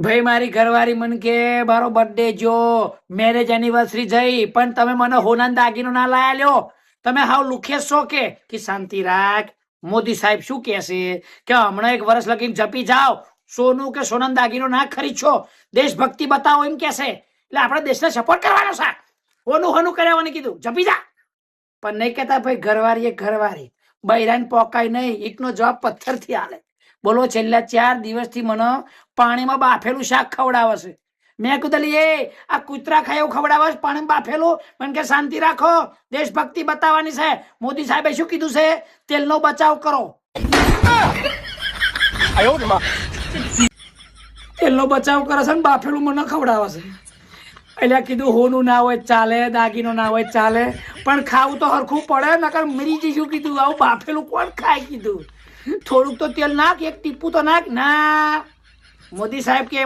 ભાઈ મારી ઘરવાળી મને કે મારો બર્થડે જો મેરેજ એનિવર્સરી જઈ પણ તમે મને હોનાન દાગીનો ના લાયા લ્યો. તમે હાવ લુખે છો કે શાંતિ રાખ. મોદી સાહેબ શું કહેશે કે હમણાં 1 વર્ષ લગીને જપી જાઓ, સોનું કે સોનાન દાગીનો ના ખરીદશો, દેશભક્તિ બતાવો એમ કહેશે. એટલે આપણે દેશને સપોર્ટ કરવાનો છે. હોનું હોનું કર્યાઓને કીધું જપી જા. પણ નહીં કહેતા ભાઈ ઘરવાળી ઘરવાળી બૈરાન પોકાય નહીં, એકનો જવાબ પથ્થરથી આલે. બોલો છેલ્લા 4 દિવસથી મને પાણીમાં બાફેલું શાક ખવડાવે છે. મેં કીધું એ આ કૂતરા ખાય એવું ખવડાવે છે પાણીમાં બાફેલું? મને કે શાંતિ રાખો, દેશભક્તિ બતાવવાની છે. મોદી સાહેબે શું કીધું છે? તેલનો બચાવ કરો. તેલનો બચાવ કરે છે ને બાફેલું મને ખવડાવે છે. એટલે કીધું હોનું ના હોય ચાલે, દાગીનો ના હોય ચાલે, પણ ખાવું તો હરખું પડે. નકર મરી જઈશું કીધું. આવું બાફેલું કોણ ખાય કીધું? થોડુંક તો તેલ નાખ, 1 ટીપું તો નાખ. ના, મોદી સાહેબ કે